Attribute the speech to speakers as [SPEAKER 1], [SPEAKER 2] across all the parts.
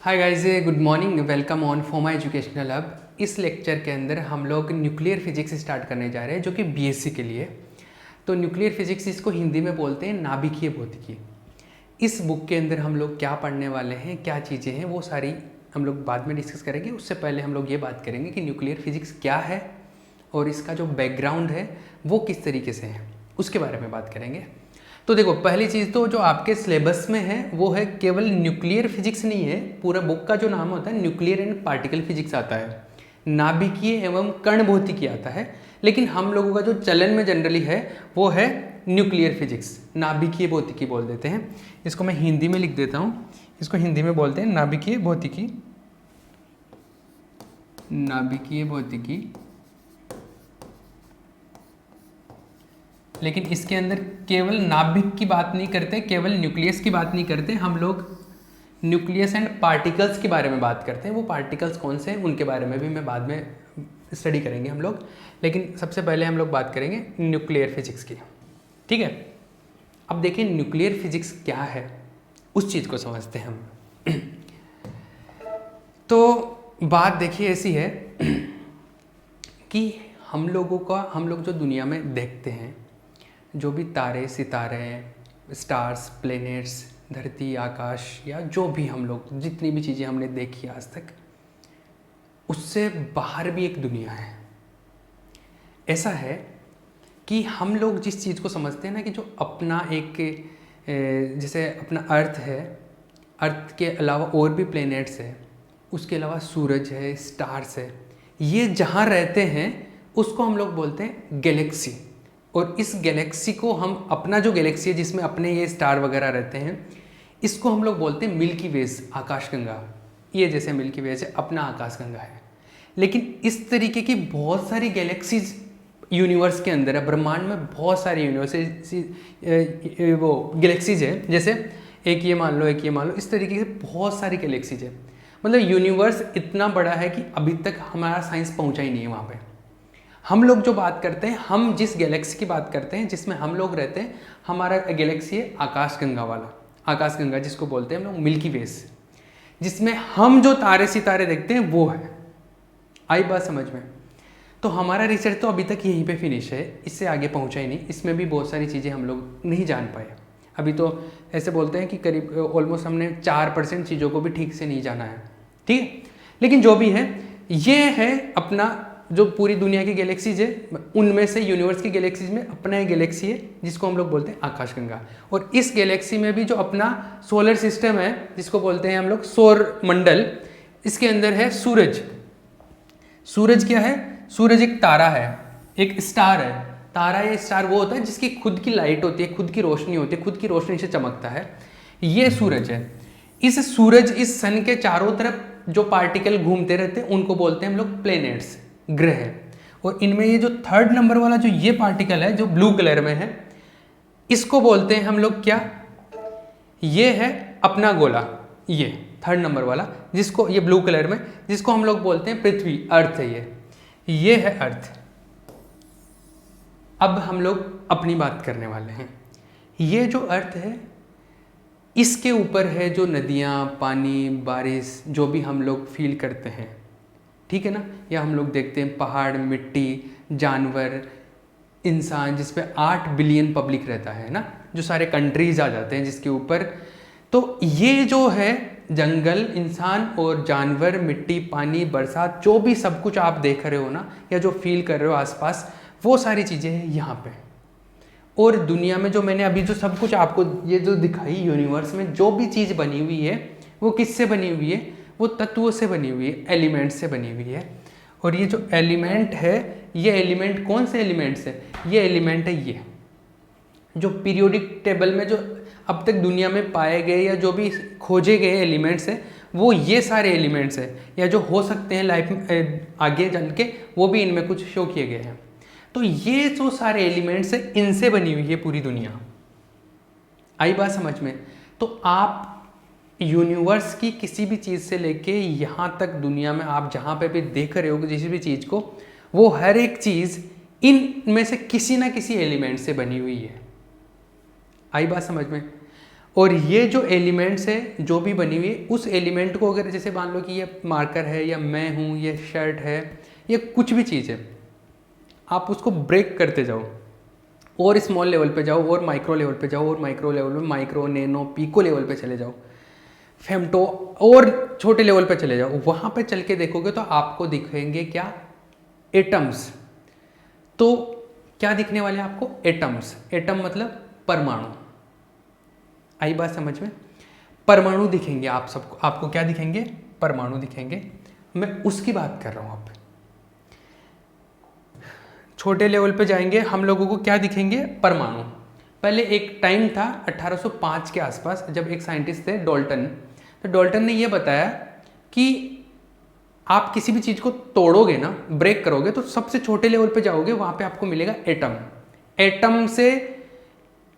[SPEAKER 1] Hi guys, good morning, welcome on फॉर्मा educational hub. इस lecture के अंदर हम लोग न्यूक्लियर फिजिक्स स्टार्ट करने जा रहे हैं, जो कि बीएससी के लिए। तो न्यूक्लियर फिजिक्स इसको हिंदी में बोलते हैं नाभिकीय भौतिकी। इस बुक के अंदर हम लोग क्या पढ़ने वाले हैं, क्या चीज़ें हैं, वो सारी हम लोग बाद में डिस्कस करेंगे। उससे पहले हम लोग ये बात करेंगे कि न्यूक्लियर फिजिक्स क्या है और इसका जो बैकग्राउंड है वो किस तरीके से है, उसके बारे में बात करेंगे। तो देखो, पहली चीज़ तो जो आपके सिलेबस में है वो है केवल न्यूक्लियर फिजिक्स नहीं है। पूरा बुक का जो नाम होता है न्यूक्लियर एंड पार्टिकल फिजिक्स आता है, नाभिकीय एवं कण भौतिकी आता है। लेकिन हम लोगों का जो चलन में जनरली है वो है न्यूक्लियर फिजिक्स, नाभिकीय भौतिकी बोल देते हैं। इसको मैं हिंदी में लिख देता हूँ। इसको हिंदी में बोलते हैं नाभिकीय भौतिकी। नाभिकीय भौतिकी। लेकिन इसके अंदर केवल नाभिक की बात नहीं करते, केवल न्यूक्लियस की बात नहीं करते, हम लोग न्यूक्लियस एंड पार्टिकल्स के बारे में बात करते हैं। वो पार्टिकल्स कौन से हैं उनके बारे में भी मैं बाद में स्टडी करेंगे हम लोग। लेकिन सबसे पहले हम लोग बात करेंगे न्यूक्लियर फिजिक्स की, ठीक है। अब देखिए न्यूक्लियर फिजिक्स क्या है, उस चीज़ को समझते हैं हम। तो बात देखिए ऐसी है कि हम लोग जो दुनिया में देखते हैं, जो भी तारे सितारे, स्टार्स, प्लैनेट्स, धरती, आकाश, या जो भी हम लोग जितनी भी चीज़ें हमने देखी आज तक, उससे बाहर भी एक दुनिया है। ऐसा है कि हम लोग जिस चीज़ को समझते हैं ना, कि जो अपना एक जैसे अपना अर्थ है, अर्थ के अलावा और भी प्लैनेट्स है, उसके अलावा सूरज है, स्टार्स है, ये जहाँ रहते हैं उसको हम लोग बोलते हैं गैलेक्सी। और इस गैलेक्सी को हम, अपना जो गैलेक्सी है जिसमें अपने ये स्टार वगैरह रहते हैं, इसको हम लोग बोलते हैं मिल्की वेज, आकाशगंगा। ये जैसे मिल्की वेज है, अपना आकाशगंगा है। लेकिन इस तरीके की बहुत सारी गैलेक्सीज यूनिवर्स के अंदर है, ब्रह्मांड में बहुत सारी वो गैलेक्सीज है। जैसे एक ये मान लो, एक ये मान लो, इस तरीके से बहुत सारी गैलेक्सीज है। मतलब यूनिवर्स इतना बड़ा है कि अभी तक हमारा साइंस पहुंचा ही नहीं है वहाँ पे। हम लोग जो बात करते हैं, हम जिस गैलेक्सी की बात करते हैं जिसमें हम लोग रहते हैं, हमारा गैलेक्सी है आकाशगंगा वाला, आकाशगंगा जिसको बोलते हैं हम लोग मिल्की वेज, जिसमें हम जो तारे सितारे देखते हैं वो है। आई बात समझ में? तो हमारा रिसर्च तो अभी तक यहीं पे फिनिश है, इससे आगे पहुंचा ही नहीं। इसमें भी बहुत सारी चीज़ें हम लोग नहीं जान पाए। अभी तो ऐसे बोलते हैं कि करीब ऑलमोस्ट हमने 4% चीज़ों को भी ठीक से नहीं जाना है, ठीक है। लेकिन जो भी है, ये है अपना जो पूरी दुनिया की गैलेक्सीज है, उनमें से यूनिवर्स की गैलेक्सीज में अपना एक गैलेक्सी है जिसको हम लोग बोलते हैं आकाशगंगा। और इस गैलेक्सी में भी जो अपना सोलर सिस्टम है, जिसको बोलते हैं हम लोग सौर मंडल, इसके अंदर है सूरज। सूरज क्या है? सूरज एक तारा है, एक स्टार है। तारा या स्टार वो होता है जिसकी खुद की लाइट होती है, खुद की रोशनी होती है, खुद की रोशनी से चमकता है। ये सूरज है। इस सूरज, इस सन के चारों तरफ जो पार्टिकल घूमते रहते हैं उनको बोलते हैं हम लोग प्लैनेट्स, ग्रह। और इनमें ये जो 3rd नंबर वाला जो ये पार्टिकल है, जो ब्लू कलर में है, इसको बोलते हैं हम लोग क्या? ये है अपना गोला, ये 3rd नंबर वाला, जिसको ये ब्लू कलर में, जिसको हम लोग बोलते हैं पृथ्वी, अर्थ है ये है अर्थ। अब हम लोग अपनी बात करने वाले हैं। ये जो अर्थ है, इसके ऊपर है जो नदियाँ, पानी, बारिश, जो भी हम लोग फील करते हैं, ठीक है ना। या हम लोग देखते हैं पहाड़, मिट्टी, जानवर, इंसान, जिस पे 8 बिलियन पब्लिक रहता है ना, जो सारे कंट्रीज आ जाते हैं जिसके ऊपर। तो ये जो है जंगल, इंसान और जानवर, मिट्टी, पानी, बरसात, जो भी सब कुछ आप देख रहे हो ना, या जो फील कर रहे हो आसपास, वो सारी चीज़ें हैं यहाँ पे। और दुनिया में जो मैंने अभी जो सब कुछ आपको ये जो दिखाई, यूनिवर्स में जो भी चीज़ बनी हुई है वो किससे बनी हुई है? वो तत्वों से बनी हुई है, एलिमेंट से बनी हुई है। और ये जो एलिमेंट है, ये एलिमेंट कौन से एलिमेंट्स है? ये एलिमेंट है ये जो पीरियोडिक टेबल में जो अब तक दुनिया में पाए गए या जो भी खोजे गए एलिमेंट्स हैं, वो ये सारे एलिमेंट्स हैं, या जो हो सकते हैं लाइफ में आगे चल के, वो भी इनमें कुछ शो किए गए हैं। तो ये जो सारे एलिमेंट्स हैं, इनसे बनी हुई है पूरी दुनिया। आई बात समझ में? तो आप यूनिवर्स की किसी भी चीज़ से लेके यहाँ तक दुनिया में आप जहाँ पे भी देख रहे हो किसी भी चीज़ को, वो हर एक चीज़ इन में से किसी ना किसी एलिमेंट से बनी हुई है। आई बात समझ में? और ये जो एलिमेंट्स है जो भी बनी हुई है, उस एलिमेंट को अगर जैसे मान लो कि ये मार्कर है या मैं हूँ, ये शर्ट है, ये कुछ भी चीज़ है, आप उसको ब्रेक करते जाओ और स्मॉल लेवल पे जाओ और माइक्रो लेवल पे जाओ और माइक्रो लेवल पे माइक्रो नैनो पीको लेवल पे चले जाओ, फेम्टो और छोटे लेवल पे चले जाओ, वहाँ पे चल के देखोगे तो आपको दिखेंगे क्या, एटम्स। तो क्या दिखने वाले हैं आपको, एटम्स। एटम मतलब परमाणु। आई बात समझ में, परमाणु दिखेंगे आप सबको। आपको क्या दिखेंगे, परमाणु दिखेंगे। मैं उसकी बात कर रहा हूँ। अब छोटे लेवल पे जाएंगे, हम लोगों को क्या दिखेंगे, परमाणु। पहले एक टाइम था 1805 के आसपास, जब एक साइंटिस्ट थे डाल्टन। तो डाल्टन ने ये बताया कि आप किसी भी चीज़ को तोड़ोगे ना, ब्रेक करोगे, तो सबसे छोटे लेवल पे जाओगे, वहाँ पे आपको मिलेगा एटम। एटम से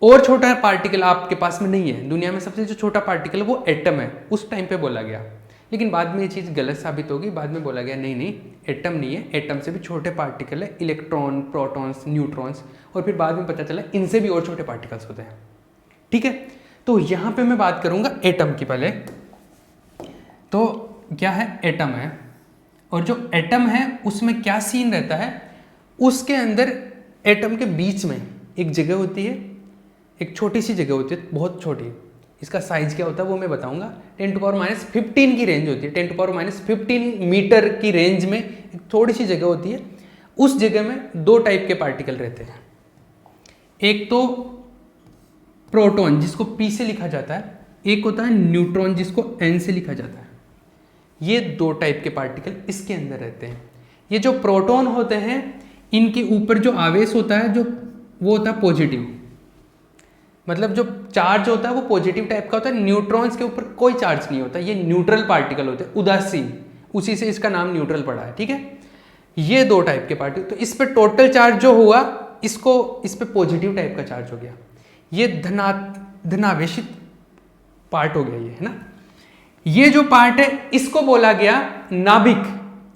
[SPEAKER 1] और छोटा पार्टिकल आपके पास में नहीं है। दुनिया में सबसे जो छोटा पार्टिकल है वो एटम है, उस टाइम पे बोला गया। लेकिन बाद में ये चीज़ गलत साबित होगी। बाद में बोला गया नहीं नहीं, एटम नहीं है, एटम से भी छोटे पार्टिकल है, इलेक्ट्रॉन, प्रोटॉन्स, न्यूट्रॉन्स, और फिर बाद में पता चला इनसे भी और छोटे पार्टिकल्स होते हैं। ठीक है, तो यहाँ पे मैं बात करूँगा एटम की पहले। तो क्या है, एटम है, और जो एटम है उसमें क्या सीन रहता है, उसके अंदर एटम के बीच में एक जगह होती है, एक छोटी सी जगह होती है, बहुत छोटी। इसका साइज क्या होता है वो मैं बताऊंगा। 10⁻15 की रेंज होती है, 10⁻15 मीटर की रेंज में एक थोड़ी सी जगह होती है। उस जगह में दो टाइप के पार्टिकल रहते हैं। एक तो प्रोटॉन, जिसको P से लिखा जाता है, एक होता है न्यूट्रॉन, जिसको N से लिखा जाता है। ये दो टाइप के पार्टिकल इसके अंदर रहते हैं। ये जो प्रोटॉन होते हैं, इनके ऊपर जो आवेश होता है, जो वो होता है पॉजिटिव, मतलब जो चार्ज होता है वो पॉजिटिव टाइप का होता है। न्यूट्रॉन्स के ऊपर कोई चार्ज नहीं होता, ये न्यूट्रल पार्टिकल होते हैं, उदासीन, उसी से इसका नाम न्यूट्रल पड़ा है। ठीक है, ये दो टाइप के पार्टिकल। तो इस पे टोटल चार्ज जो हुआ, इसको इस पे पॉजिटिव टाइप का चार्ज हो गया। ये धनावेशित पार्ट हो गया, ये है ना। ये जो पार्ट है इसको बोला गया नाभिक।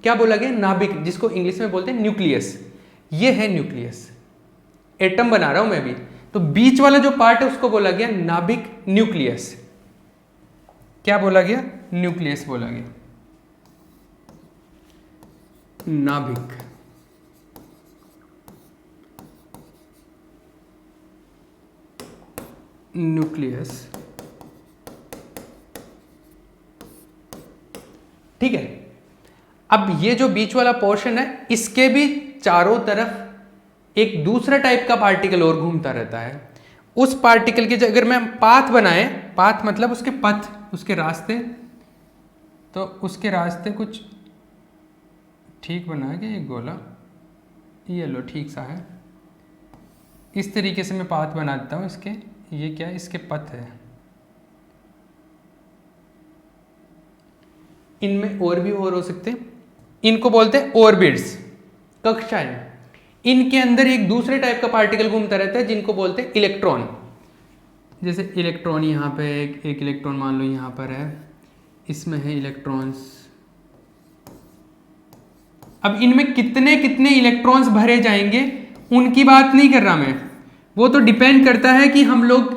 [SPEAKER 1] क्या बोला गया, नाभिक, जिसको इंग्लिश में बोलते हैं न्यूक्लियस। ये है न्यूक्लियस, एटम बना रहा हूं मैं भी, तो बीच वाला जो पार्ट है उसको बोला गया नाभिक, न्यूक्लियस। क्या बोला गया, न्यूक्लियस बोला गया, नाभिक। न्यूक्लियस। ठीक है, अब ये जो बीच वाला पोर्शन है, इसके भी चारों तरफ एक दूसरा टाइप का पार्टिकल और घूमता रहता है। उस पार्टिकल के अगर मैं पाथ बनाए, पाथ मतलब उसके पथ, उसके रास्ते, तो उसके रास्ते कुछ ठीक बना के एक गोला, ये लो ठीक सा है, इस तरीके से मैं पाथ बना देता हूँ इसके। ये क्या है, इसके पथ है। इनमें और भी और हो सकते हैं, इनको बोलते हैं ऑर्बिट्स, कक्षाएं। इनके अंदर एक दूसरे टाइप का पार्टिकल घूमता रहता है, जिनको बोलते हैं इलेक्ट्रॉन। जैसे इलेक्ट्रॉन यहाँ पे एक इलेक्ट्रॉन मान लो यहाँ पर है, इसमें है इलेक्ट्रॉन्स। अब इनमें कितने कितने इलेक्ट्रॉन्स भरे जाएंगे उनकी बात नहीं कर रहा मैं, वो तो डिपेंड करता है कि हम लोग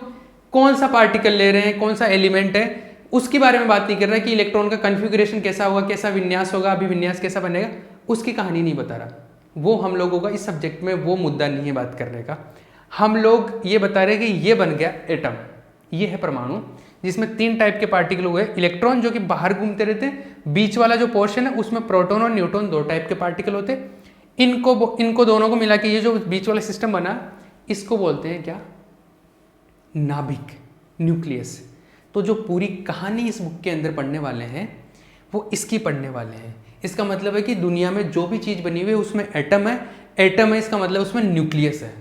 [SPEAKER 1] कौन सा पार्टिकल ले रहे हैं, कौन सा एलिमेंट है, उसके बारे में बात नहीं कर रहा कि इलेक्ट्रॉन का कॉन्फ़िगरेशन कैसा होगा, कैसा विन्यास होगा, अभिविन्यास कैसा बनेगा, उसकी कहानी नहीं बता रहा। वो हम लोगों का इस सब्जेक्ट में वो मुद्दा नहीं है बात करने का। हम लोग ये बता रहे हैं कि ये बन गया एटम, ये है परमाणु, जिसमें 3 टाइप के पार्टिकल हुए। इलेक्ट्रॉन जो कि बाहर घूमते रहते हैं, बीच वाला जो पोर्शन है उसमें प्रोटॉन और न्यूट्रॉन 2 टाइप के पार्टिकल होते हैं। इनको दोनों को मिला के ये जो बीच वाला सिस्टम बना, इसको बोलते हैं क्या, नाभिक, न्यूक्लियस। तो जो पूरी कहानी इस बुक के अंदर पढ़ने वाले हैं वो इसकी पढ़ने वाले हैं। इसका मतलब है कि दुनिया में जो भी चीज़ बनी हुई है उसमें एटम है, एटम है इसका मतलब उसमें न्यूक्लियस है।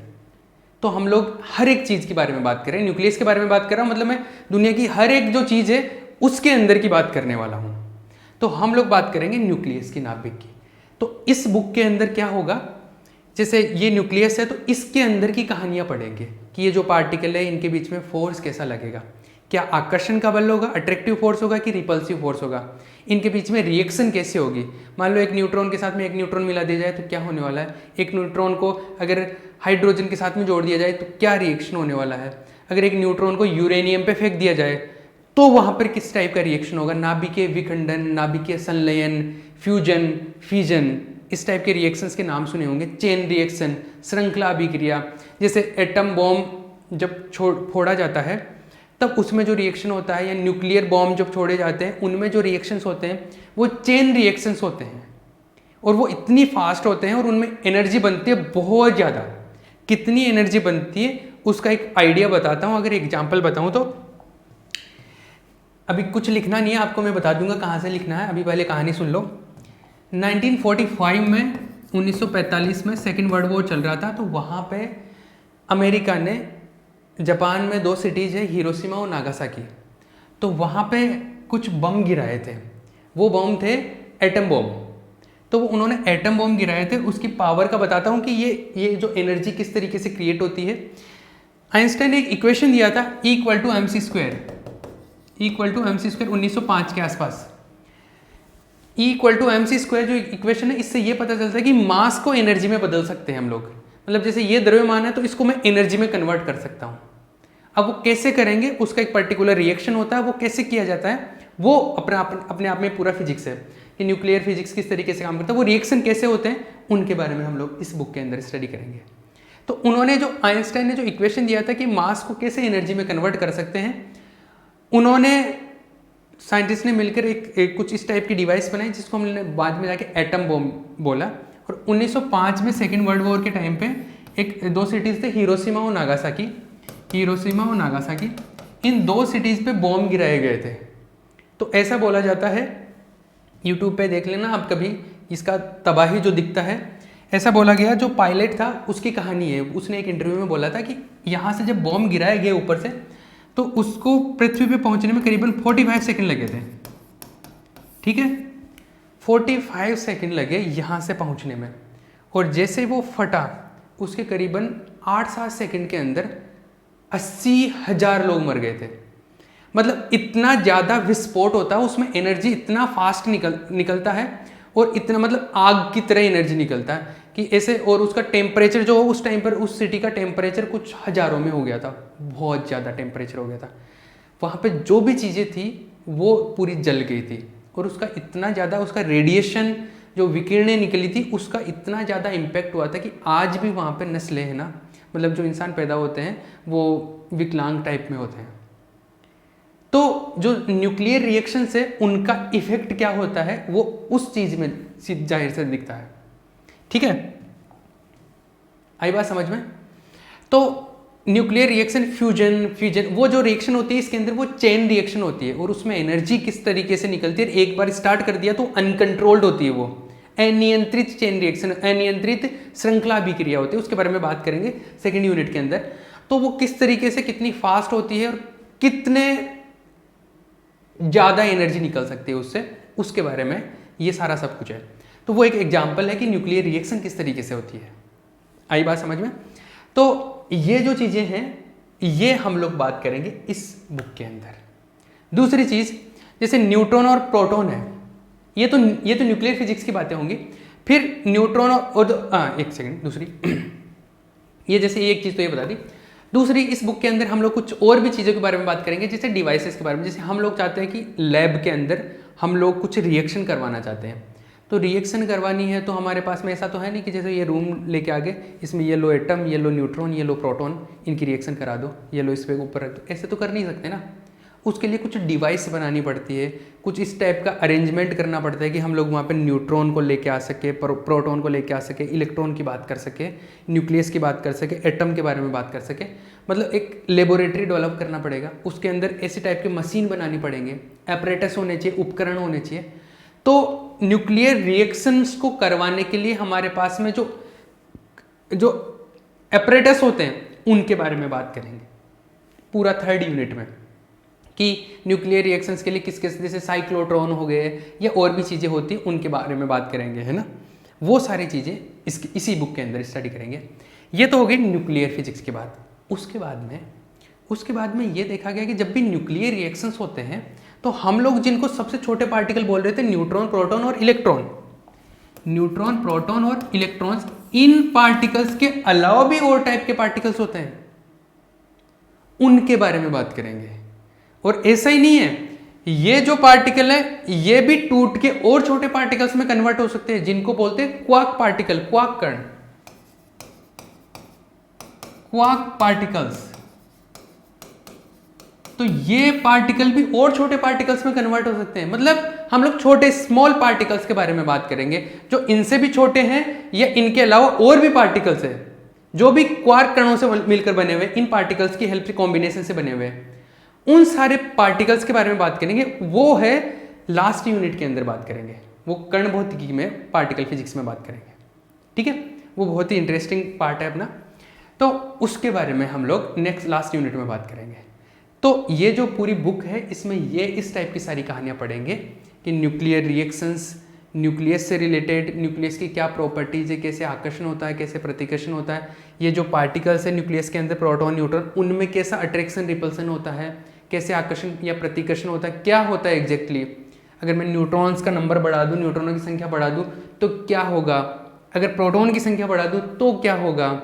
[SPEAKER 1] तो हम लोग हर एक चीज़ के बारे में बात कर रहे हैं, न्यूक्लियस के बारे में बात कर रहा हूँ, मतलब मैं दुनिया की हर एक जो चीज़ है उसके अंदर की बात करने वाला हूँ। तो हम लोग बात करेंगे न्यूक्लियस की, नाभिक की। तो इस बुक के अंदर क्या होगा, जैसे ये न्यूक्लियस है तो इसके अंदर की कहानियाँ पढ़ेंगे कि ये जो पार्टिकल है इनके बीच में फोर्स कैसा लगेगा, क्या आकर्षण का बल होगा, अट्रैक्टिव फोर्स होगा कि रिपल्सिव फोर्स होगा, इनके बीच में रिएक्शन कैसे होगी। मान लो एक न्यूट्रॉन के साथ में एक न्यूट्रॉन मिला दिया जाए तो क्या होने वाला है, एक न्यूट्रॉन को अगर हाइड्रोजन के साथ में जोड़ दिया जाए तो क्या रिएक्शन होने वाला है, अगर एक न्यूट्रॉन को यूरेनियम पे फेंक दिया जाए तो वहाँ पर किस टाइप का रिएक्शन होगा? नाभिकीय विखंडन, नाभिकीय संलयन, फ्यूजन, फिजन, इस टाइप के रिएक्शंस के नाम सुने होंगे। चेन रिएक्शन, श्रृंखला अभिक्रिया, जैसे एटम बॉम्ब जब फोड़ा जाता है तब उसमें जो रिएक्शन होता है, या न्यूक्लियर बॉम्ब जब छोड़े जाते हैं उनमें जो रिएक्शंस होते हैं वो चेन रिएक्शंस होते हैं, और वो इतनी फास्ट होते हैं और उनमें एनर्जी बनती है बहुत ज़्यादा। कितनी एनर्जी बनती है उसका एक आइडिया बताता हूँ, अगर एग्जाम्पल बताऊँ तो। अभी कुछ लिखना नहीं है आपको, मैं बता दूंगा कहाँ से लिखना है, अभी पहले कहानी सुन लो। 1945 में, 1945 में सेकेंड वर्ल्ड वॉर चल रहा था, तो वहाँ पे अमेरिका ने, जापान में 2 सिटीज़ है हिरोशिमा और नागासाकी, तो वहाँ पे कुछ बम गिराए थे। वो बम थे एटम बम। तो उन्होंने एटम बम गिराए थे, उसकी पावर का बताता हूँ कि ये जो एनर्जी किस तरीके से क्रिएट होती है। आइंस्टाइन ने एक इक्वेशन दिया था E = mc², E = mc², 1905 के आसपास। E = mc² जो इक्वेशन है, इससे ये पता चलता है कि मास को एनर्जी में बदल सकते हैं हम लोग। मतलब जैसे ये द्रव्यमान है तो इसको मैं एनर्जी में कन्वर्ट कर सकता हूँ। अब वो कैसे करेंगे, उसका एक पर्टिकुलर रिएक्शन होता है, वो कैसे किया जाता है वो अपने आप में पूरा फिजिक्स है कि न्यूक्लियर फिजिक्स किस तरीके से काम करता है, वो रिएक्शन कैसे होते हैं, उनके बारे में हम लोग इस बुक के अंदर स्टडी करेंगे। तो उन्होंने जो, आइंस्टाइन ने जो इक्वेशन दिया था कि मास को कैसे एनर्जी में कन्वर्ट कर सकते हैं, उन्होंने, साइंटिस्ट ने मिलकर एक कुछ इस टाइप की डिवाइस बनाई जिसको हमने बाद में जाके एटम बॉम्ब बोला। और 1905 में सेकेंड वर्ल्ड वॉर के टाइम पे 2 सिटीज़ थे, हिरोशिमा और नागासाकी। हिरोशिमा और नागासाकी, इन 2 सिटीज़ पे बॉम्ब गिराए गए थे। तो ऐसा बोला जाता है, यूट्यूब पे देख लेना आप कभी, इसका तबाही जो दिखता है, ऐसा बोला गया, जो पायलट था उसकी कहानी है, उसने एक इंटरव्यू में बोला था कि यहाँ से जब बॉम्ब गिराए गए ऊपर से, तो उसको पृथ्वी पे पहुँचने में करीबन 45 सेकंड लगे थे। ठीक है, 45 सेकंड लगे यहाँ से पहुँचने में, और जैसे वो फटा उसके करीबन 8-7 सेकंड के अंदर 80,000 लोग मर गए थे। मतलब इतना ज़्यादा विस्फोट होता है उसमें, एनर्जी इतना फास्ट निकलता है, और इतना मतलब आग की तरह एनर्जी निकलता है कि ऐसे। और उसका टेम्परेचर जो उस टाइम पर उस सिटी का टेम्परेचर कुछ हज़ारों में हो गया था, बहुत ज़्यादा टेम्परेचर हो गया था। वहाँ पे जो भी चीज़ें थी वो पूरी जल गई थी, और उसका इतना ज़्यादा, उसका रेडिएशन जो विकिरणें निकली थी उसका इतना ज़्यादा इम्पैक्ट हुआ था कि आज भी वहाँ पे नस्लें हैं ना, मतलब जो इंसान पैदा होते हैं वो विकलांग टाइप में होते हैं। तो जो न्यूक्लियर रिएक्शन से उनका इफेक्ट क्या होता है वो उस चीज़ में जाहिर से दिखता है। ठीक है, आई बात समझ में? तो न्यूक्लियर रिएक्शन, फ्यूजन, वो जो रिएक्शन होती है इसके अंदर वो चेन रिएक्शन होती है, और उसमें एनर्जी किस तरीके से निकलती है, एक बार स्टार्ट कर दिया तो अनकंट्रोल्ड होती है, वो अनियंत्रित चेन रिएक्शन, अनियंत्रित श्रृंखला अभिक्रिया होती है, उसके बारे में बात करेंगे सेकेंड यूनिट के अंदर। तो वो किस तरीके से कितनी फास्ट होती है और कितने ज़्यादा एनर्जी निकल सकती है उससे, उसके बारे में ये सारा सब कुछ है। तो वो एक एग्जाम्पल है कि न्यूक्लियर रिएक्शन किस तरीके से होती है। आई बात समझ में? तो ये जो चीज़ें हैं ये हम लोग बात करेंगे इस बुक के अंदर। दूसरी चीज़, जैसे न्यूट्रॉन और प्रोटॉन है, ये तो न्यूक्लियर फिजिक्स की बातें होंगी। फिर न्यूट्रॉन और एक सेकेंड, दूसरी ये जैसे एक चीज़ तो ये बता दी। दूसरी, इस बुक के अंदर हम लोग कुछ और भी चीज़ों के बारे में बात करेंगे, जैसे डिवाइसेस के बारे में। जैसे हम लोग चाहते हैं कि लैब के अंदर हम लोग कुछ रिएक्शन करवाना चाहते हैं, तो रिएक्शन करवानी है तो हमारे पास में ऐसा तो है नहीं कि जैसे ये रूम लेके आ गए, इसमें yellow atom, yellow neutron, yellow proton, इनकी रिएक्शन करा दो, येलो इस पे ऊपर रख दो, ऐसे तो कर नहीं सकते ना। उसके लिए कुछ डिवाइस बनानी पड़ती है, कुछ इस टाइप का अरेंजमेंट करना पड़ता है कि हम लोग वहाँ पे न्यूट्रॉन को लेके आ सके, प्रोटॉन को लेके आ सके, इलेक्ट्रॉन की बात कर सके, न्यूक्लियस की बात कर सके, एटम के बारे में बात कर सके। मतलब एक लेबोरेटरी डेवलप करना पड़ेगा, उसके अंदर ऐसी टाइप की मशीन बनानी पड़ेंगे, एपरेटस होने चाहिए, उपकरण होने चाहिए। तो न्यूक्लियर रिएक्शंस को करवाने के लिए हमारे पास में जो एपरेटस होते हैं उनके बारे में बात करेंगे पूरा थर्ड यूनिट में, कि न्यूक्लियर रिएक्शंस के लिए किस किस, जैसे साइक्लोट्रॉन हो गए या और भी चीज़ें होती हैं उनके बारे में बात करेंगे, है ना। वो सारी चीज़ें इसी बुक के अंदर स्टडी करेंगे। ये तो हो गई न्यूक्लियर फिजिक्स की बात। उसके बाद में ये देखा गया कि जब भी न्यूक्लियर रिएक्शंस होते हैं तो हम लोग जिनको सबसे छोटे पार्टिकल बोल रहे थे, न्यूट्रॉन, प्रोटॉन और इलेक्ट्रॉन, न्यूट्रॉन, प्रोटॉन और इलेक्ट्रॉन्स, इन पार्टिकल्स के अलावा भी और टाइप के पार्टिकल्स होते हैं। उनके बारे में बात करेंगे। और ऐसा ही नहीं है, ये जो पार्टिकल है ये भी टूट के और छोटे पार्टिकल्स में कन्वर्ट हो सकते हैं, जिनको बोलते हैं क्वार्क पार्टिकल, क्वार्क कण, क्वार्क पार्टिकल्स। तो ये पार्टिकल भी और छोटे पार्टिकल्स में कन्वर्ट हो सकते हैं। मतलब हम लोग छोटे स्मॉल पार्टिकल्स के बारे में बात करेंगे जो इनसे भी छोटे हैं या इनके अलावा और भी पार्टिकल्स हैं जो भी क्वार्क कणों से मिलकर बने हुए, इन पार्टिकल्स की हेल्प से, कॉम्बिनेशन से बने हुए हैं। उन सारे पार्टिकल्स के बारे में बात करेंगे, वो है लास्ट यूनिट के अंदर बात करेंगे, वो कण भौतिकी में, पार्टिकल फिजिक्स में बात करेंगे। ठीक है, वो बहुत ही इंटरेस्टिंग पार्ट है अपना, तो उसके बारे में हम लोग नेक्स्ट लास्ट यूनिट में बात करेंगे। तो ये जो पूरी बुक है इसमें ये इस टाइप की सारी कहानियाँ पढ़ेंगे कि न्यूक्लियर रिएक्शंस, न्यूक्लियस से रिलेटेड, न्यूक्लियस की क्या प्रॉपर्टीज है, कैसे आकर्षण होता है, कैसे प्रतिकर्षण होता है, ये जो पार्टिकल्स है न्यूक्लियस के अंदर, प्रोटॉन न्यूट्रॉन, उनमें कैसा अट्रैक्शन रिपल्सन होता है, कैसे आकर्षण या प्रतिकर्षण होता है, क्या होता है एग्जैक्टली। अगर मैं न्यूट्रॉन्स का नंबर बढ़ा दूँ, न्यूट्रॉनों की संख्या बढ़ा दूँ तो क्या होगा, अगर प्रोटॉन की संख्या बढ़ा दूँ तो क्या होगा।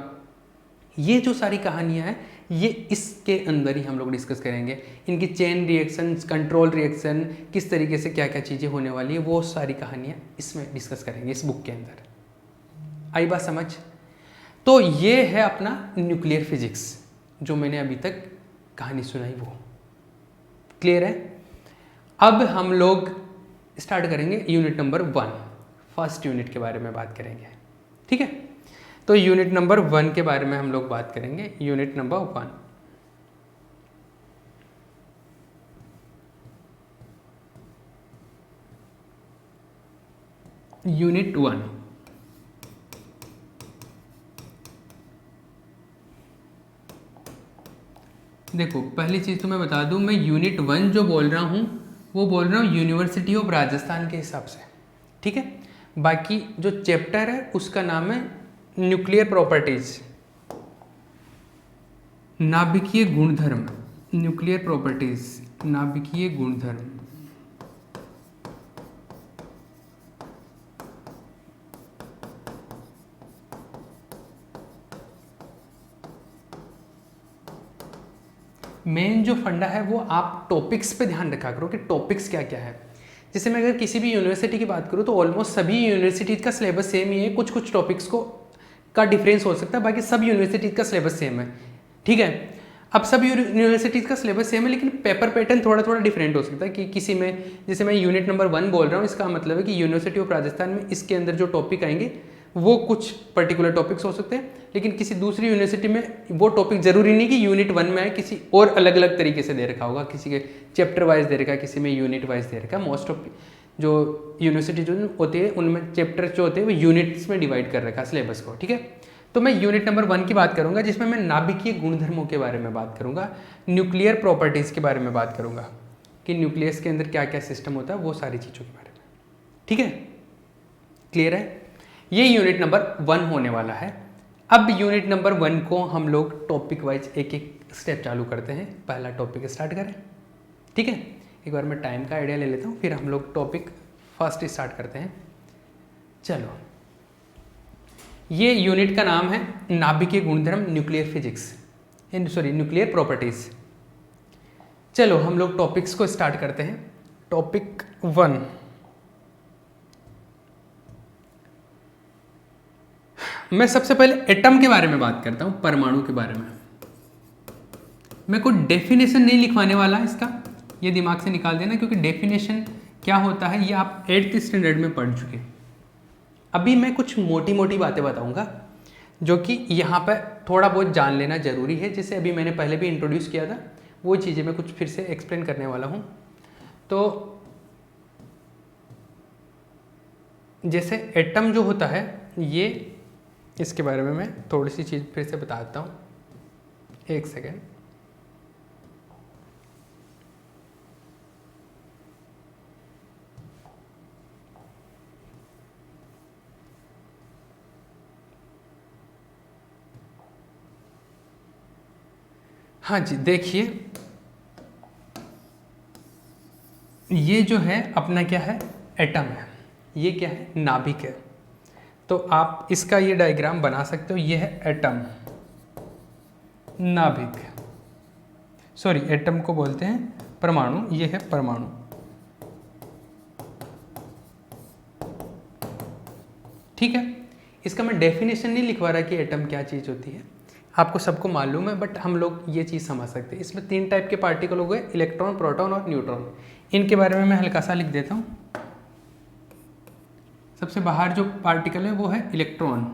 [SPEAKER 1] ये जो सारी कहानियाँ हैं ये इसके अंदर ही हम लोग डिस्कस करेंगे। इनकी चेन रिएक्शन, कंट्रोल रिएक्शन, किस तरीके से क्या क्या चीज़ें होने वाली है, वो सारी कहानियाँ इसमें डिस्कस करेंगे इस बुक के अंदर। आई बात समझ। तो ये है अपना न्यूक्लियर फिजिक्स जो मैंने अभी तक कहानी सुनाई, वो क्लियर है। अब हम लोग स्टार्ट करेंगे यूनिट नंबर 1, फर्स्ट यूनिट के बारे में बात करेंगे। ठीक है, तो यूनिट नंबर 1 के बारे में हम लोग बात करेंगे। Unit number 1, unit 1। देखो पहली चीज़ तो मैं बता दूं, मैं यूनिट 1 जो बोल रहा हूं वो बोल रहा हूं यूनिवर्सिटी ऑफ राजस्थान के हिसाब से। ठीक है, बाकी जो चैप्टर है उसका नाम है न्यूक्लियर प्रॉपर्टीज, नाभिकीय गुणधर्म, न्यूक्लियर प्रॉपर्टीज, नाभिकीय गुणधर्म। मेन जो फंडा है वो आप टॉपिक्स पे ध्यान रखा करो कि टॉपिक्स क्या क्या है। जैसे मैं अगर किसी भी यूनिवर्सिटी की बात करूँ तो ऑलमोस्ट सभी यूनिवर्सिटीज़ का सिलेबस सेम ही है, कुछ कुछ टॉपिक्स का डिफरेंस हो सकता है, बाकी सब यूनिवर्सिटीज़ का सिलेबस सेम है। ठीक है, अब सब यूनिवर्सिटीज़ का सिलेबस सेम है लेकिन पेपर पैटर्न थोड़ा थोड़ा डिफरेंट हो सकता है कि किसी में, जैसे मैं यूनिट नंबर 1 बोल रहा हूँ, इसका मतलब है कि यूनिवर्सिटी ऑफ राजस्थान में इसके अंदर जो टॉपिक आएंगे वो कुछ पर्टिकुलर टॉपिक्स हो सकते हैं, लेकिन किसी दूसरी यूनिवर्सिटी में वो टॉपिक जरूरी नहीं कि यूनिट 1 में आए, किसी और अलग अलग तरीके से दे रखा होगा, किसी के चैप्टर वाइज दे रखा है, किसी में यूनिट वाइज दे रखा है। मोस्ट ऑफ जो यूनिवर्सिटी जो होती है उनमें चैप्टर जो होते हैं वो यूनिट्स में डिवाइड कर रखा है सिलेबस को। ठीक है, तो मैं यूनिट नंबर 1 की बात करूंगा जिसमें मैं नाभिकीय गुणधर्मों के बारे में बात करूंगा, न्यूक्लियर प्रॉपर्टीज़ के बारे में बात करूंगा कि न्यूक्लियस के अंदर क्या क्या सिस्टम होता है, वो सारी चीज़ों के बारे में। ठीक है, क्लियर है। ये यूनिट नंबर 1 होने वाला है। अब यूनिट नंबर 1 को हम लोग टॉपिक वाइज एक एक स्टेप चालू करते हैं। पहला टॉपिक स्टार्ट करें। ठीक है, एक बार मैं टाइम का आइडिया ले लेता हूँ, फिर हम लोग टॉपिक फर्स्ट स्टार्ट करते हैं। चलो, ये यूनिट का नाम है नाभिकीय गुणधर्म, न्यूक्लियर फिजिक्स, न्यूक्लियर प्रॉपर्टीज। चलो हम लोग टॉपिक्स को स्टार्ट करते हैं। टॉपिक 1, मैं सबसे पहले एटम के बारे में बात करता हूं, परमाणु के बारे में। मैं कोई डेफिनेशन नहीं लिखवाने वाला इसका, ये दिमाग से निकाल देना, क्योंकि डेफिनेशन क्या होता है ये आप 8th स्टैंडर्ड में पढ़ चुके। अभी मैं कुछ मोटी मोटी बातें बताऊंगा जो कि यहाँ पर थोड़ा बहुत जान लेना जरूरी है, जैसे अभी मैंने पहले भी इंट्रोड्यूस किया था, वो चीज़ें मैं कुछ फिर से एक्सप्लेन करने वाला हूँ। तो जैसे एटम जो होता है, ये इसके बारे में मैं थोड़ी सी चीज़ फिर से बता देता हूँ, एक सेकेंड। हाँ जी, देखिए ये जो है अपना क्या है, एटम है, ये क्या है, नाभिक है। तो आप इसका ये डायग्राम बना सकते हो, ये है एटम, नाभिक। सॉरी एटम को बोलते हैं परमाणु, ये है परमाणु। ठीक है, इसका मैं डेफिनेशन नहीं लिखवा रहा कि एटम क्या चीज़ होती है, आपको सबको मालूम है, बट हम लोग ये चीज़ समझ सकते हैं। इसमें 3 टाइप के पार्टिकल हो गए, इलेक्ट्रॉन, प्रोटॉन और न्यूट्रॉन। इनके बारे में मैं हल्का सा लिख देता हूँ। सबसे बाहर जो पार्टिकल है वो है इलेक्ट्रॉन।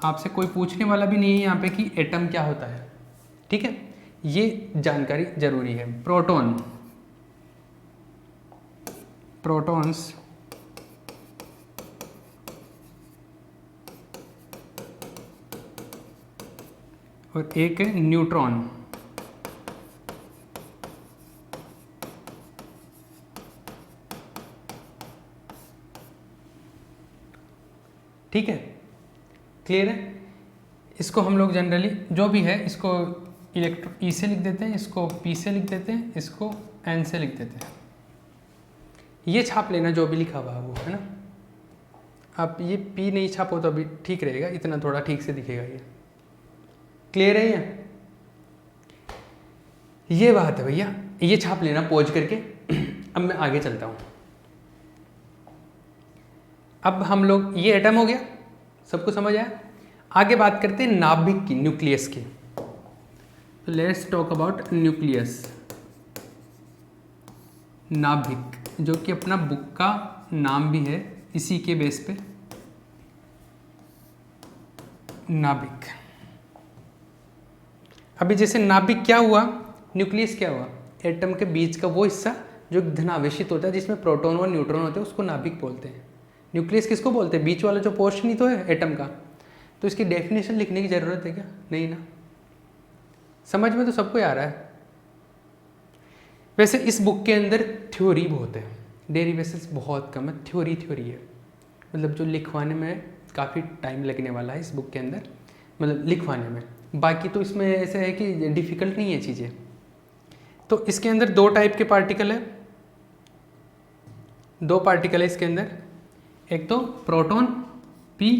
[SPEAKER 1] आपसे कोई पूछने वाला भी नहीं है यहाँ पे कि एटम क्या होता है, ठीक है, ये जानकारी जरूरी है। प्रोटॉन, प्रोटॉन्स और एक है न्यूट्रॉन। ठीक है, क्लियर है। इसको हम लोग जनरली जो भी है इसको ई से लिख देते हैं, इसको पी से लिख देते हैं, इसको एन से लिख देते हैं। ये छाप लेना जो भी लिखा हुआ है वो, है ना। आप ये पी नहीं छापो तो अभी ठीक रहेगा, इतना थोड़ा ठीक से दिखेगा ये। क्लियर है ये बात है भैया, ये छाप लेना पॉज करके। अब मैं आगे चलता हूँ। अब हम लोग, ये एटम हो गया, सबको समझ आया। आगे बात करते हैं नाभिक की, न्यूक्लियस की। तो लेट्स टॉक अबाउट न्यूक्लियस, नाभिक, जो कि अपना बुक का नाम भी है इसी के बेस पे, नाभिक। अभी जैसे नाभिक क्या हुआ, न्यूक्लियस क्या हुआ, एटम के बीच का वो हिस्सा जो धनावेशित होता है, जिसमें प्रोटॉन और न्यूट्रॉन होते हैं, उसको नाभिक बोलते हैं। न्यूक्लियस किसको बोलते हैं, बीच वाला जो पोर्शन ही तो है एटम का। तो इसकी डेफिनेशन लिखने की ज़रूरत है क्या, नहीं ना, समझ में तो सबको आ रहा है। वैसे इस बुक के अंदर थ्योरी बहुत है, डेरिवेशंस बहुत कम है, थ्योरी है। मतलब जो लिखवाने में काफ़ी टाइम लगने वाला है इस बुक के अंदर, मतलब लिखवाने में। बाकी तो इसमें ऐसा है कि डिफ़िकल्ट नहीं है चीज़ें। तो इसके अंदर 2 टाइप के पार्टिकल है, 2 पार्टिकल है इसके अंदर, एक तो प्रोटॉन पी,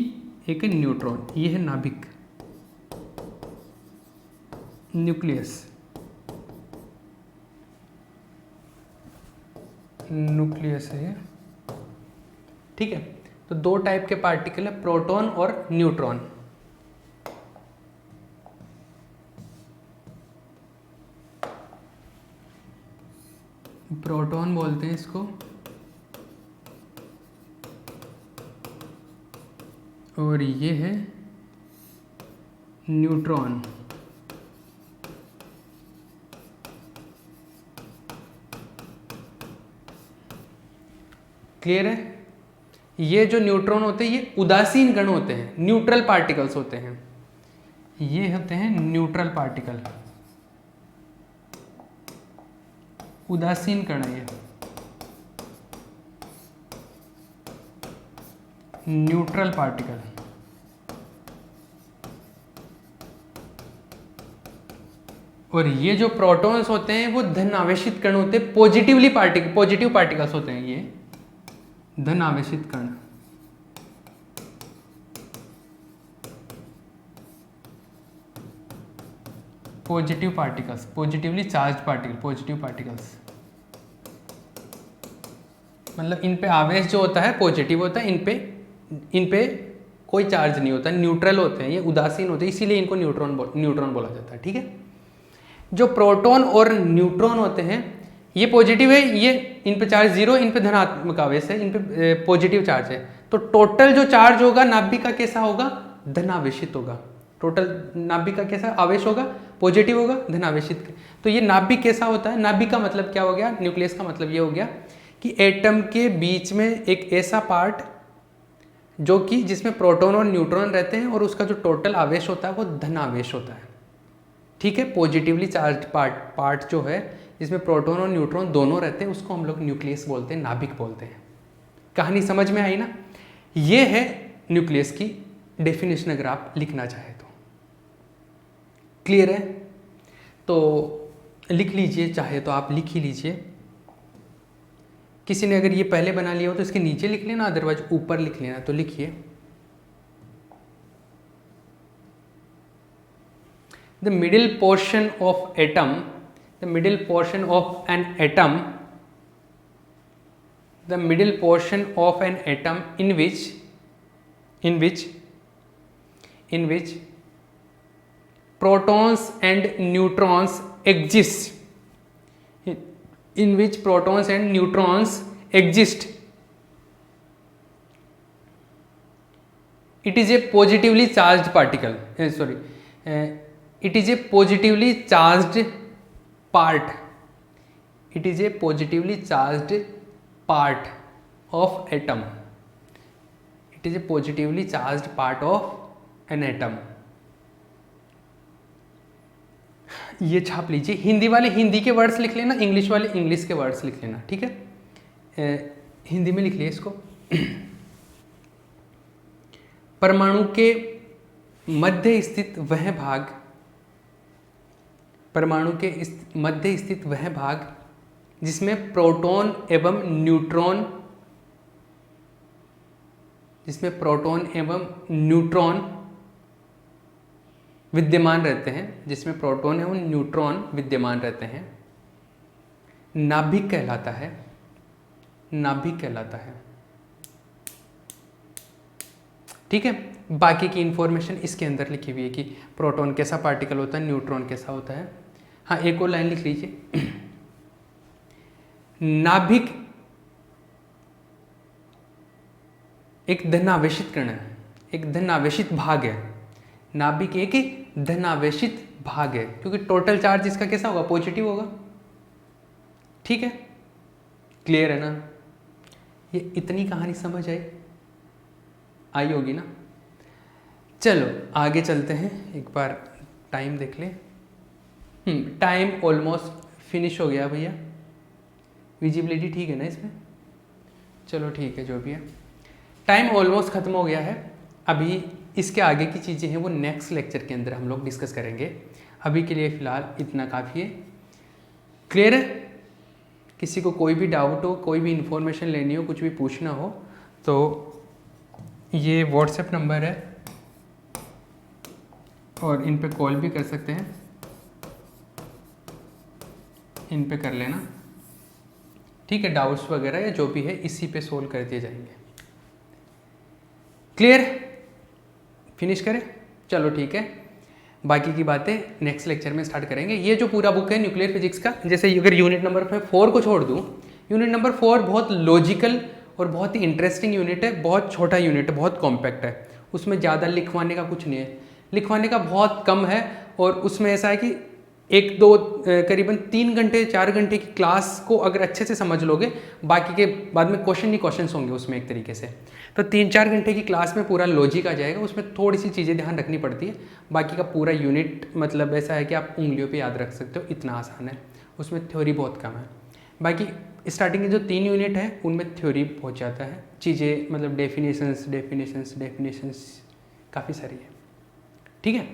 [SPEAKER 1] एक है न्यूट्रॉन। ये है नाभिक, न्यूक्लियस, न्यूक्लियस है ये, ठीक है। तो 2 टाइप के पार्टिकल है, प्रोटॉन और न्यूट्रॉन। प्रोटॉन बोलते हैं इसको, और ये है न्यूट्रॉन। क्लियर है। ये जो न्यूट्रॉन होते हैं ये उदासीन कण होते हैं, न्यूट्रल पार्टिकल्स होते हैं। ये होते हैं न्यूट्रल पार्टिकल, उदासीन कण है ये, न्यूट्रल पार्टिकल। और ये जो प्रोटॉन्स होते हैं वो धन आवेशित कण होते हैं, पॉजिटिव पार्टिकल्स होते हैं ये, धन आवेशित कण। Positive particles, positively charge particle, positive particles. मतलब इन पे आवेश जो होता है पॉजिटिव होता है, इन पे कोई चार्ज नहीं होता, न्यूट्रल होते हैं, ये उदासीन होते हैं, इसीलिए इनको न्यूट्रॉन बोला जाता है, ठीक है। जो प्रोटॉन और न्यूट्रॉन होते हैं ये पॉजिटिव है, ये इन पे चार्ज 0, इन पे धनात्मक आवेश है, इन पे पॉजिटिव चार्ज है। तो टोटल जो चार्ज होगा नाभिक का कैसा होगा, धनावेशित होगा। टोटल नाभिक का कैसा आवेश होगा, पॉजिटिव होगा, धनावेशित। तो ये नाभिक कैसा होता है, नाभिक का मतलब क्या हो गया, न्यूक्लियस का मतलब ये हो गया कि एटम के बीच में एक ऐसा पार्ट जो कि जिसमें प्रोटॉन और न्यूट्रॉन रहते हैं, और उसका जो टोटल आवेश होता है वो धनावेश होता है, ठीक है। पॉजिटिवली चार्ज पार्ट जो है जिसमें प्रोटॉन और न्यूट्रॉन दोनों रहते हैं, उसको हम लोग न्यूक्लियस बोलते हैं, नाभिक बोलते हैं। कहानी समझ में आई ना। ये है न्यूक्लियस की डेफिनेशन, अगर आप लिखना चाहे तो। क्लियर है। तो लिख लीजिए, चाहे तो आप लिख ही लीजिए। किसी ने अगर ये पहले बना लिया हो तो इसके नीचे लिख लेना, अदरवाइज ऊपर लिख लेना। तो लिखिए, the middle portion of atom, the middle portion of an atom, the middle portion of an atom in which protons and neutrons exist, in which protons and neutrons exist. It is a positively charged particle, it is a positively charged part, it is a positively charged part of atom, it is a positively charged part of an atom. ये छाप लीजिए, हिंदी वाले हिंदी के words लिख लेना, English वाले English के words लिख लेना, ठीक है। हिंदी में लिख लिए इसको। परमाणु के मध्य स्थित वह भाग, परमाणु के मध्य स्थित वह भाग जिसमें प्रोटॉन एवं न्यूट्रॉन, जिसमें प्रोटॉन एवं न्यूट्रॉन विद्यमान रहते हैं, जिसमें प्रोटॉन एवं न्यूट्रॉन विद्यमान रहते हैं, नाभिक कहलाता है, नाभिक कहलाता है, ठीक है। बाकी की इंफॉर्मेशन इसके अंदर लिखी हुई है कि प्रोटॉन कैसा पार्टिकल होता है, न्यूट्रॉन कैसा होता है। हाँ, एक और लाइन लिख लीजिए, नाभिक एक धनावेशित कण है, एक धनावेशित भाग है, नाभिक एक धनावेशित भाग है, क्योंकि टोटल चार्ज इसका कैसा होगा, पॉजिटिव होगा, ठीक है। क्लियर है ना? ये इतनी कहानी समझ आई होगी ना। चलो आगे चलते हैं, एक बार टाइम देख लें। टाइम ऑलमोस्ट फिनिश हो गया भैया, विजिबिलिटी ठीक है ना इसमें? चलो ठीक है, जो भी है, टाइम ऑलमोस्ट ख़त्म हो गया है। अभी इसके आगे की चीज़ें हैं वो नेक्स्ट लेक्चर के अंदर हम लोग डिस्कस करेंगे। अभी के लिए फ़िलहाल इतना काफ़ी है। क्लियर है? किसी को कोई भी डाउट हो, कोई भी इंफॉर्मेशन लेनी हो, कुछ भी पूछना हो, तो ये व्हाट्सएप नंबर है और इन पे कॉल भी कर सकते हैं, इन पे कर लेना, ठीक है। डाउट्स वगैरह या जो भी है इसी पे सोल्व कर दिए जाएंगे। क्लियर? फिनिश करें? चलो ठीक है, बाकी की बातें नेक्स्ट लेक्चर में स्टार्ट करेंगे। ये जो पूरा बुक है न्यूक्लियर फिजिक्स का, जैसे अगर यूनिट नंबर 4 को छोड़ दूँ, यूनिट नंबर 4 बहुत लॉजिकल और बहुत ही इंटरेस्टिंग यूनिट है, बहुत छोटा यूनिट है, बहुत कॉम्पैक्ट है, उसमें ज़्यादा लिखवाने का कुछ नहीं है, लिखवाने का बहुत कम है। और उसमें ऐसा है कि करीबन 3 घंटे 4 घंटे की क्लास को अगर अच्छे से समझ लोगे, बाकी के बाद में क्वेश्चन ही क्वेश्चंस होंगे उसमें एक तरीके से, तो 3-4 घंटे की क्लास में पूरा लॉजिक आ जाएगा। उसमें थोड़ी सी चीज़ें ध्यान रखनी पड़ती है, बाकी का पूरा यूनिट मतलब ऐसा है कि आप उंगलियों पे याद रख सकते हो, इतना आसान है। उसमें थ्योरी बहुत कम है, बाकी स्टार्टिंग के जो 3 यूनिट है उनमें थ्योरी पहुँच जाता है, चीज़ें मतलब डेफिनेशंस काफ़ी सारी है, ठीक है।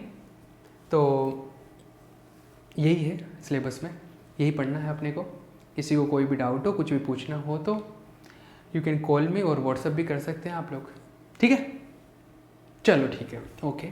[SPEAKER 1] तो यही है सिलेबस में, यही पढ़ना है अपने को। किसी को कोई भी डाउट हो, कुछ भी पूछना हो तो यू कैन कॉल मी, और व्हाट्सएप भी कर सकते हैं आप लोग, ठीक है। चलो ठीक है, ओके।